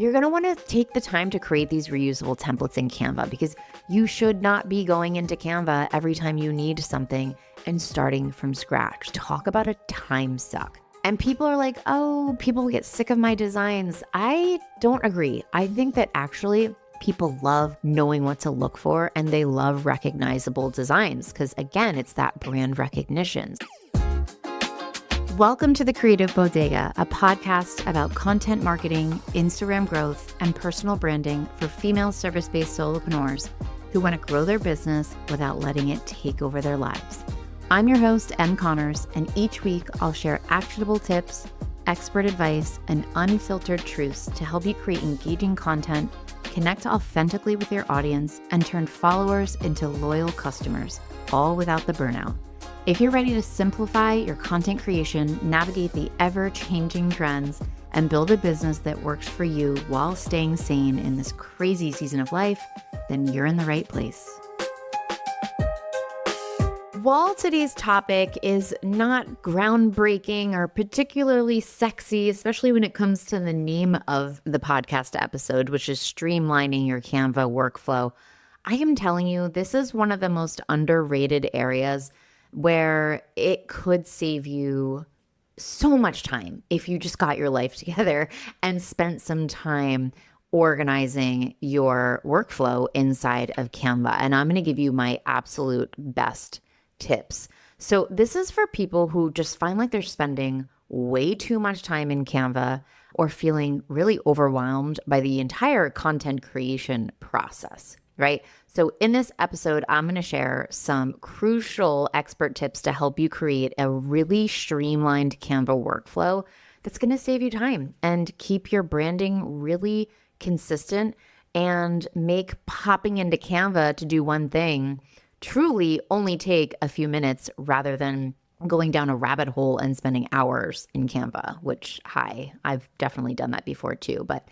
you're going to want to take the time to create these reusable templates in Canva, because you should not be going into Canva every time you need something and starting from scratch. Talk about a time suck. And people are like, oh, people get sick of my designs. I don't agree. I think that actually people love knowing what to look for, and they love recognizable designs because, again, it's that brand recognition. Welcome to the Creative Bodega, a podcast about content marketing, Instagram growth, and personal branding for female service-based solopreneurs who want to grow their business without letting it take over their lives. I'm your host, Em Connors, and each week I'll share actionable tips, expert advice, and unfiltered truths to help you create engaging content, connect authentically with your audience, and turn followers into loyal customers, all without the burnout. If you're ready to simplify your content creation, navigate the ever-changing trends, and build a business that works for you while staying sane in this crazy season of life, then you're in the right place. While today's topic is not groundbreaking or particularly sexy, especially when it comes to the name of the podcast episode, which is Streamlining Your Canva Workflow, I am telling you, this is one of the most underrated areas where it could save you so much time if you just got your life together and spent some time organizing your workflow inside of Canva. And I'm going to give you my absolute best tips. So this is for people who just find like they're spending way too much time in Canva or feeling really overwhelmed by the entire content creation process, right? So in this episode, I'm going to share some crucial expert tips to help you create a really streamlined Canva workflow that's going to save you time and keep your branding really consistent and make popping into Canva to do one thing truly only take a few minutes rather than going down a rabbit hole and spending hours in Canva, which, I've definitely done that before too. But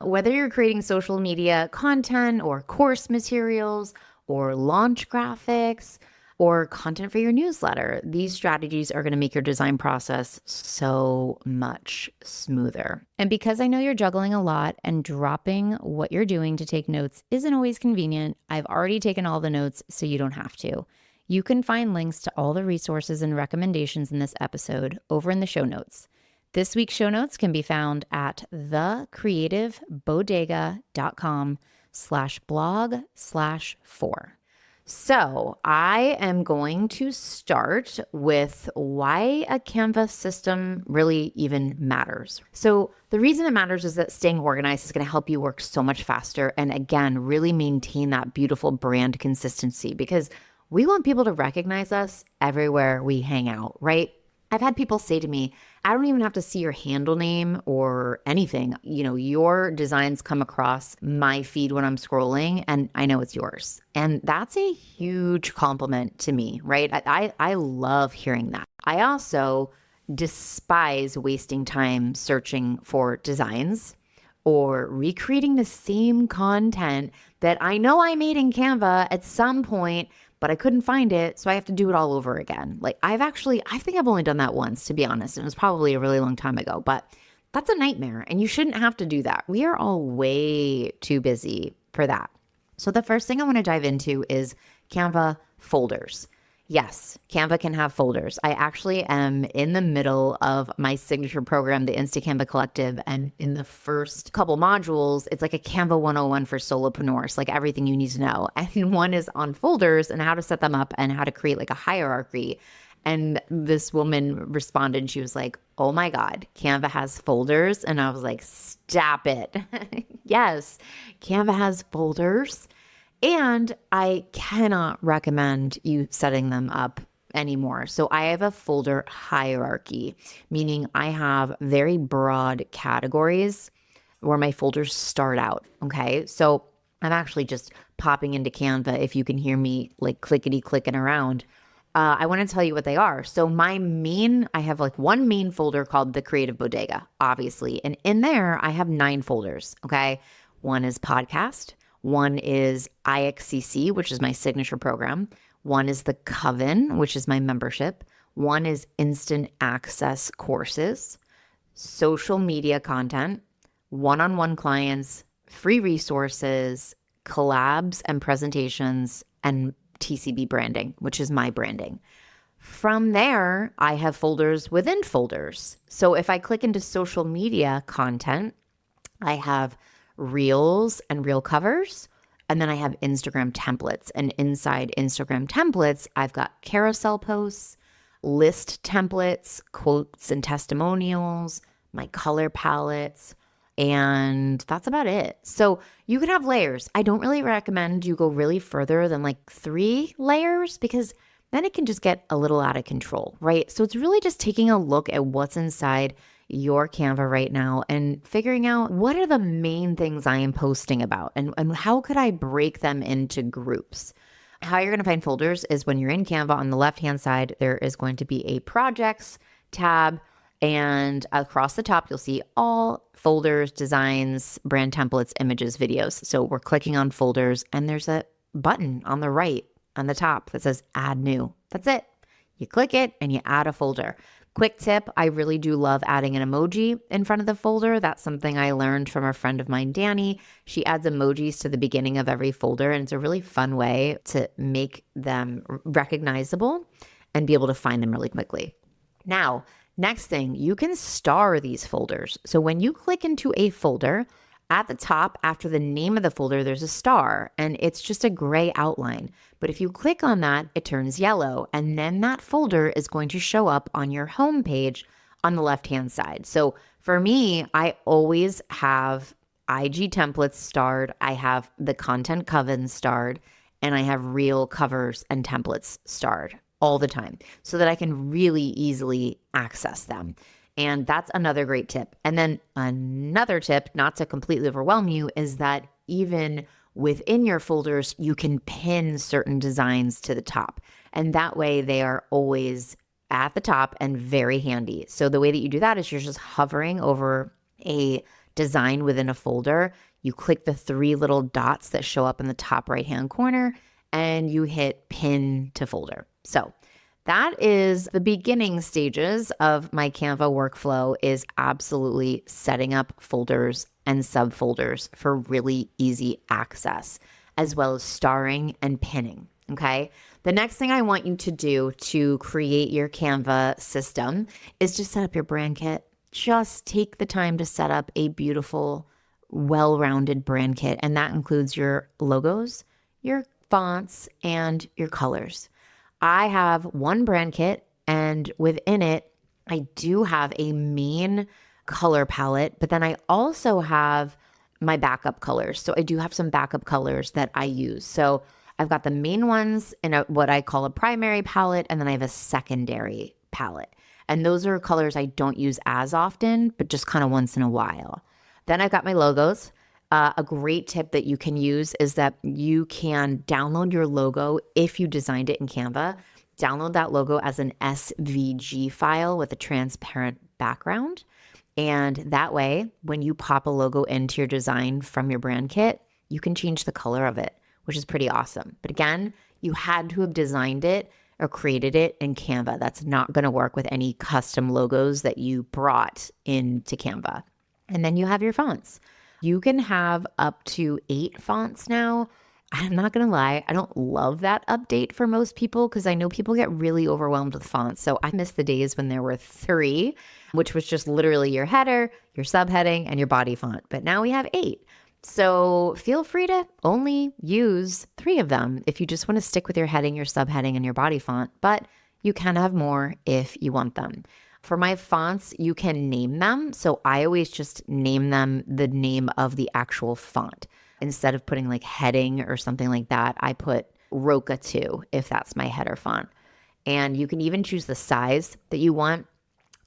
whether you're creating social media content or course materials or launch graphics or content for your newsletter, these strategies are going to make your design process so much smoother. And because I know you're juggling a lot and dropping what you're doing to take notes isn't always convenient, I've already taken all the notes so you don't have to. You can find links to all the resources and recommendations in this episode over in the show notes. This week's show notes can be found at thecreativebodega.com/blog/4. So I am going to start with why a Canva system really even matters. So the reason it matters is that staying organized is going to help you work so much faster and, again, really maintain that beautiful brand consistency, because we want people to recognize us everywhere we hang out, right? I've had people say to me, I don't even have to see your handle name or anything. You know, your designs come across my feed when I'm scrolling and I know it's yours. And that's a huge compliment to me, right? I love hearing that. I also despise wasting time searching for designs or recreating the same content that I know I made in Canva at some point, but I couldn't find it, so I have to do it all over again. Like I think I've only done that once, to be honest, and it was probably a really long time ago, but that's a nightmare, and you shouldn't have to do that. We are all way too busy for that. So the first thing I want to dive into is Canva folders. Yes, Canva can have folders. I actually am in the middle of my signature program, the Insta Canva Collective, and in the first couple modules, it's like a Canva 101 for solopreneurs, like everything you need to know. And one is on folders and how to set them up and how to create like a hierarchy. And this woman responded and she was like, oh my God, Canva has folders. And I was like, stop it. Yes, Canva has folders. And I cannot recommend you setting them up anymore. So I have a folder hierarchy, meaning I have very broad categories where my folders start out. Okay. So I'm actually just popping into Canva. If you can hear me like clickety clicking around, I want to tell you what they are. So I have like one main folder called the Creative Bodega, obviously. And in there, I have 9 folders. Okay. One is podcast. One is IXCC, which is my signature program. One is the Coven, which is my membership. One is instant access courses, social media content. one-on-one clients, free resources, collabs and presentations, and TCB branding, which is my branding. From there, I have folders within folders. So if I click into social media content, I have reels and reel covers, and then I have Instagram templates. And inside Instagram templates, I've got carousel posts, list templates, quotes and testimonials, my color palettes, and that's about it. So you can have layers. I don't really recommend you go really further than like 3 layers because then it can just get a little out of control, right? So it's really just taking a look at what's inside your Canva right now and figuring out what are the main things I am posting about and how could I break them into groups. How you're going to find folders is when you're in Canva on the left-hand side, there is going to be a projects tab, and across the top, you'll see all folders, designs, brand templates, images, videos. So we're clicking on folders and there's a button on the right on the top that says add new. That's it. You click it and you add a folder. Quick tip, I really do love adding an emoji in front of the folder. That's something I learned from a friend of mine, Danny. She adds emojis to the beginning of every folder, and it's a really fun way to make them recognizable and be able to find them really quickly. Now, next thing, you can star these folders. So when you click into a folder, at the top, after the name of the folder, there's a star, and it's just a gray outline. But if you click on that, it turns yellow, and then that folder is going to show up on your home page on the left-hand side. So for me, I always have IG templates starred, I have the content coven starred, and I have reel covers and templates starred all the time so that I can really easily access them. And that's another great tip. And then another tip, not to completely overwhelm you, is that even within your folders, you can pin certain designs to the top. And that way they are always at the top and very handy. So the way that you do that is you're just hovering over a design within a folder. You click the 3 little dots that show up in the top right-hand corner and you hit pin to folder. So that is the beginning stages of my Canva workflow, is absolutely setting up folders and subfolders for really easy access, as well as starring and pinning, okay? The next thing I want you to do to create your Canva system is just set up your brand kit. Just take the time to set up a beautiful, well-rounded brand kit, and that includes your logos, your fonts, and your colors. I have one brand kit, and within it, I do have a main color palette, but then I also have my backup colors. So I do have some backup colors that I use. So I've got the main ones in what I call a primary palette, and then I have a secondary palette. And those are colors I don't use as often, but just kind of once in a while. Then I've got my logos. A great tip that you can use is that you can download your logo if you designed it in Canva. Download that logo as an SVG file with a transparent background. And that way, when you pop a logo into your design from your brand kit, you can change the color of it, which is pretty awesome. But again, you had to have designed it or created it in Canva. That's not going to work with any custom logos that you brought into Canva. And then you have your fonts. You can have up to 8 fonts now. I'm not going to lie, I don't love that update for most people because I know people get really overwhelmed with fonts. So I miss the days when there were 3, which was just literally your header, your subheading, and your body font. But now we have 8. So feel free to only use 3 of them if you just want to stick with your heading, your subheading, and your body font. But you can have more if you want them. For my fonts, you can name them. So I always just name them the name of the actual font. Instead of putting like heading or something like that, I put Roca 2 if that's my header font. And you can even choose the size that you want,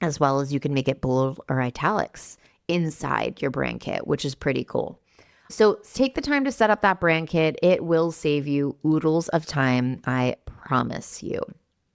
as well as you can make it bold or italics inside your brand kit, which is pretty cool. So take the time to set up that brand kit. It will save you oodles of time, I promise you.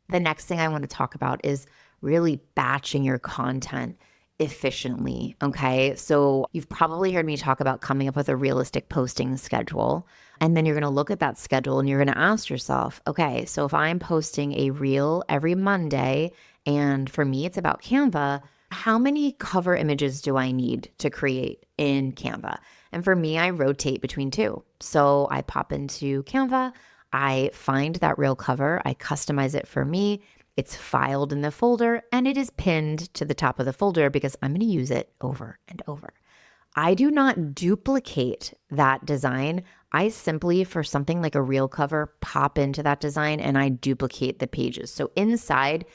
The next thing I want to talk about is really batching your content efficiently, okay? So you've probably heard me talk about coming up with a realistic posting schedule. And then you're going to look at that schedule and you're going to ask yourself, okay, so if I'm posting a reel every Monday, and for me, it's about Canva, how many cover images do I need to create in Canva? And for me, I rotate between two. So I pop into Canva, I find that real cover, I customize it for me. It's filed in the folder and it is pinned to the top of the folder because I'm going to use it over and over. I do not duplicate that design. I simply, for something like a real cover, pop into that design and I duplicate the pages. So inside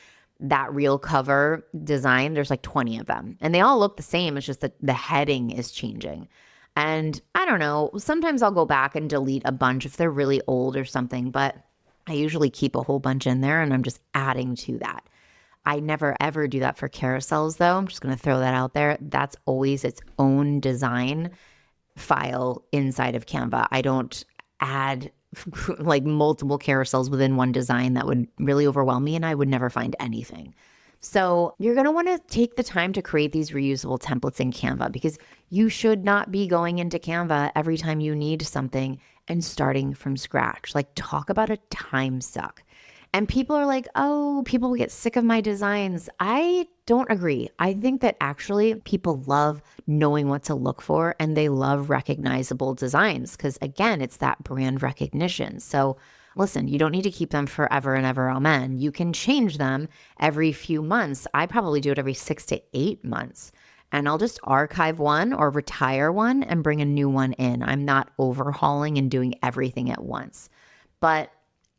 that real cover design, there's like 20 of them and they all look the same. It's just that the heading is changing. And I don't know, sometimes I'll go back and delete a bunch if they're really old or something, but I usually keep a whole bunch in there and I'm just adding to that. I never ever do that for carousels though. I'm just going to throw that out there. That's always its own design file inside of Canva. I don't add like multiple carousels within one design. That would really overwhelm me and I would never find anything. So you're going to want to take the time to create these reusable templates in Canva because you should not be going into Canva every time you need something and starting from scratch. Like, talk about a time suck. And people are like, oh, people will get sick of my designs. I don't agree. I think that actually people love knowing what to look for and they love recognizable designs because, again, it's that brand recognition. So listen, you don't need to keep them forever and ever, amen. You can change them every few months. I probably do it every 6 to 8 months. And I'll just archive one or retire one and bring a new one in. I'm not overhauling and doing everything at once. But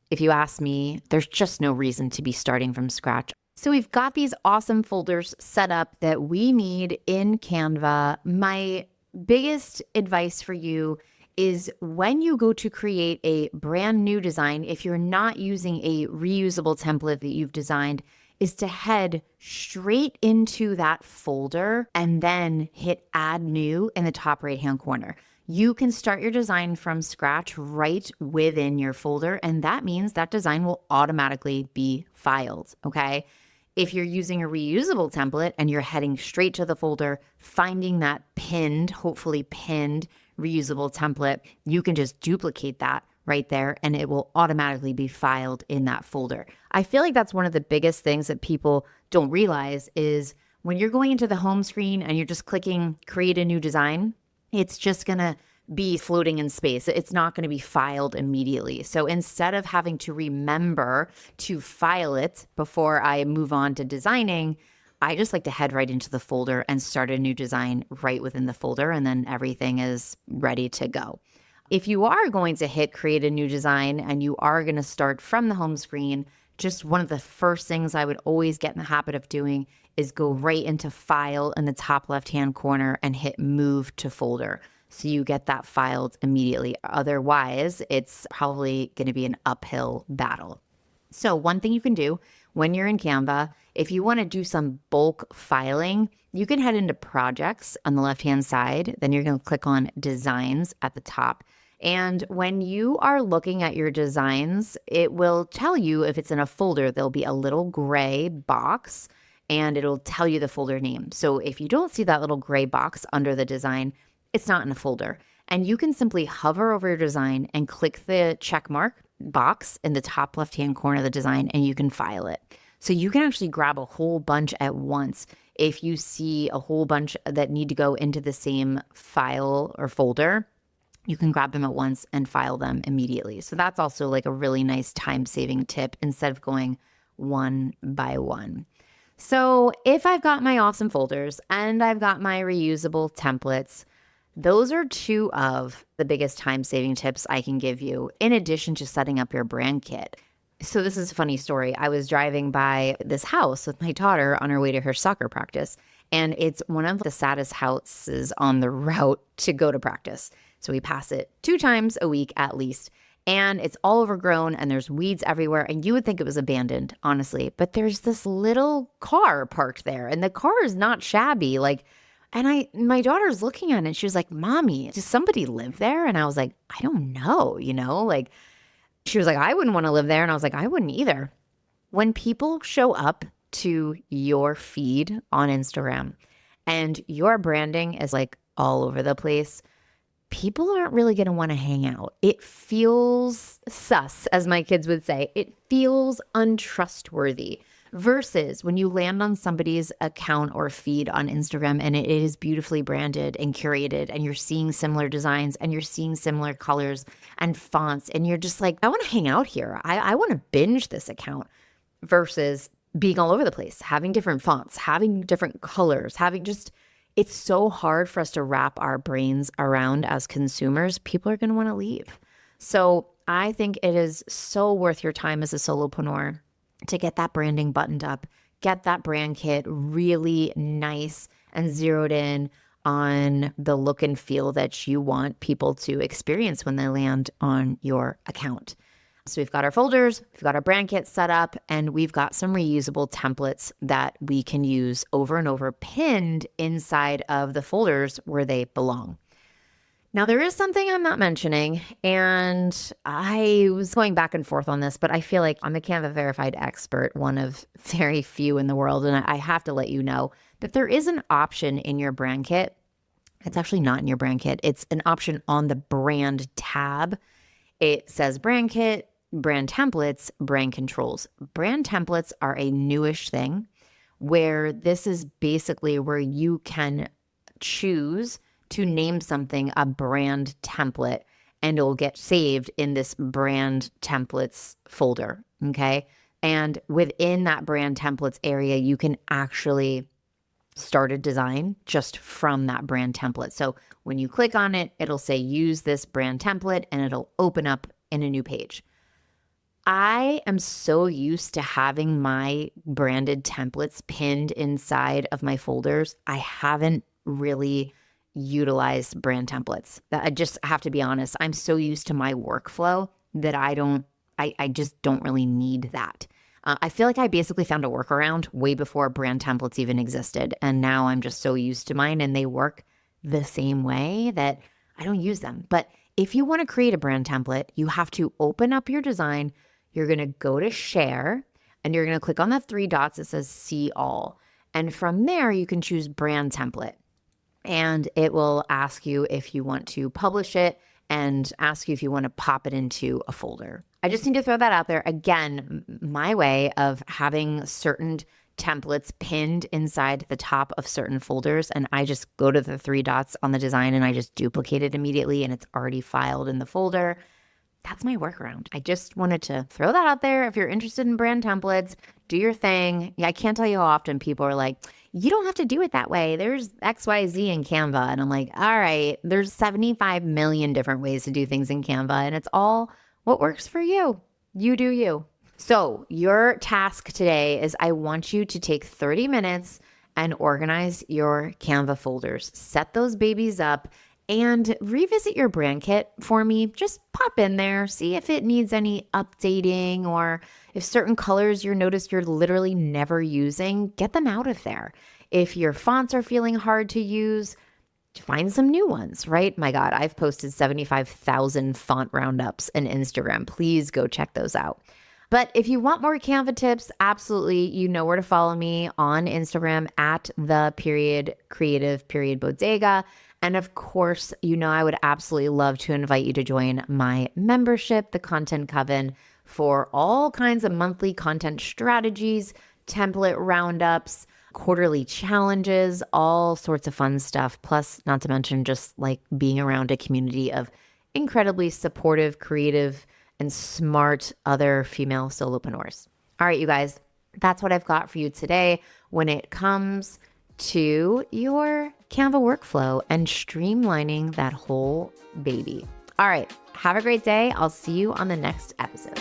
if you ask me, there's just no reason to be starting from scratch. So we've got these awesome folders set up that we need in Canva. My biggest advice for you is when you go to create a brand new design, if you're not using a reusable template that you've designed, is to head straight into that folder and then hit add new in the top right-hand corner. You can start your design from scratch right within your folder, and that means that design will automatically be filed, okay? If you're using a reusable template and you're heading straight to the folder, finding that pinned, hopefully pinned reusable template, you can just duplicate that right there and it will automatically be filed in that folder. I feel like that's one of the biggest things that people don't realize is when you're going into the home screen and you're just clicking create a new design, it's just going to be floating in space. It's not going to be filed immediately. So instead of having to remember to file it before I move on to designing, I just like to head right into the folder and start a new design right within the folder, and then everything is ready to go. If you are going to hit create a new design and you are going to start from the home screen, just one of the first things I would always get in the habit of doing is go right into file in the top left-hand corner and hit move to folder. So you get that filed immediately. Otherwise, it's probably going to be an uphill battle. So one thing you can do when you're in Canva, if you want to do some bulk filing, you can head into projects on the left-hand side. Then you're going to click on designs at the top. And when you are looking at your designs, it will tell you if it's in a folder. There'll be a little gray box and it'll tell you the folder name. So if you don't see that little gray box under the design, it's not in a folder. And you can simply hover over your design and click the check mark box in the top left-hand corner of the design and you can file it. So you can actually grab a whole bunch at once. If you see a whole bunch that need to go into the same file or folder, you can grab them at once and file them immediately. So that's also like a really nice time-saving tip instead of going one by one. So if I've got my awesome folders and I've got my reusable templates, those are two of the biggest time-saving tips I can give you, in addition to setting up your brand kit. So this is a funny story. I was driving by this house with my daughter on her way to her soccer practice, and it's one of the saddest houses on the route to go to practice. So we pass it 2 times a week at least, and it's all overgrown and there's weeds everywhere, and you would think it was abandoned, honestly. But there's this little car parked there, and the car is not shabby. And my daughter's looking at it and she was like, "Mommy, does somebody live there?" And I was like, "I don't know, she was like, "I wouldn't want to live there." And I was like, "I wouldn't either." When people show up to your feed on Instagram and your branding is like all over the place, people aren't really going to want to hang out. It feels sus, as my kids would say. It feels untrustworthy versus when you land on somebody's account or feed on Instagram and it is beautifully branded and curated and you're seeing similar designs and you're seeing similar colors and fonts and you're just like, I want to hang out here. I want to binge this account versus being all over the place, having different fonts, having different colors, it's so hard for us to wrap our brains around as consumers. People are going to want to leave. So I think it is so worth your time as a solopreneur to get that branding buttoned up, get that brand kit really nice and zeroed in on the look and feel that you want people to experience when they land on your account. So we've got our folders, we've got our brand kit set up, and we've got some reusable templates that we can use over and over pinned inside of the folders where they belong. Now, there is something I'm not mentioning, and I was going back and forth on this, but I feel like I'm a Canva verified expert, one of very few in the world, and I have to let you know that there is an option in your brand kit. It's actually not in your brand kit. It's an option on the brand tab. It says brand kit, brand templates, brand controls. Brand templates are a newish thing where this is basically where you can choose to name something a brand template and it'll get saved in this brand templates folder. Okay. And within that brand templates area, you can actually start a design just from that brand template. So when you click on it, it'll say use this brand template and it'll open up in a new page. I am so used to having my branded templates pinned inside of my folders. I haven't really utilized brand templates. I just have to be honest. I'm so used to my workflow that I just don't really need that. I feel like I basically found a workaround way before brand templates even existed. And now I'm just so used to mine and they work the same way that I don't use them. But if you want to create a brand template, you have to open up your design. You're going to go to share and you're going to click on the three dots that says see all. And from there, you can choose brand template. And it will ask you if you want to publish it and ask you if you want to pop it into a folder. I just need to throw that out there. Again, my way of having certain templates pinned inside the top of certain folders, and I just go to the three dots on the design and I just duplicate it immediately and it's already filed in the folder. That's my workaround. I just wanted to throw that out there. If you're interested in brand templates, do your thing. Yeah, I can't tell you how often people are like, you don't have to do it that way. There's XYZ in Canva. And I'm like, all right, there's 75 million different ways to do things in Canva. And it's all what works for you. You do you. So your task today is I want you to take 30 minutes and organize your Canva folders. Set those babies up and revisit your brand kit for me. Just pop in there, see if it needs any updating or if certain colors you notice you're literally never using, get them out of there. If your fonts are feeling hard to use, find some new ones, right? My God, I've posted 75,000 font roundups on Instagram. Please go check those out. But if you want more Canva tips, absolutely, you know where to follow me on Instagram at @Creative Bodega. And of course, I would absolutely love to invite you to join my membership, the Content Coven, for all kinds of monthly content strategies, template roundups, quarterly challenges, all sorts of fun stuff. Plus, not to mention just like being around a community of incredibly supportive, creative, and smart other female solopreneurs. All right, you guys, that's what I've got for you today when it comes to your Canva workflow and streamlining that whole baby. All right, have a great day. I'll see you on the next episode.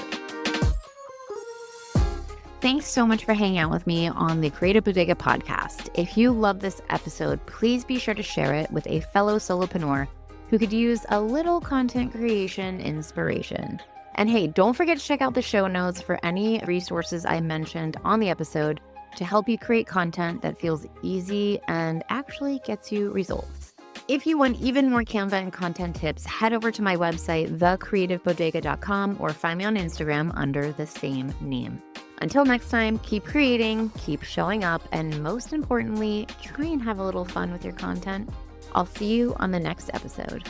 Thanks so much for hanging out with me on the Creative Bodega podcast. If you love this episode, please be sure to share it with a fellow solopreneur who could use a little content creation inspiration. And hey, don't forget to check out the show notes for any resources I mentioned on the episode to help you create content that feels easy and actually gets you results. If you want even more Canva and content tips, head over to my website, thecreativebodega.com, or find me on Instagram under the same name. Until next time, keep creating, keep showing up, and most importantly, try and have a little fun with your content. I'll see you on the next episode.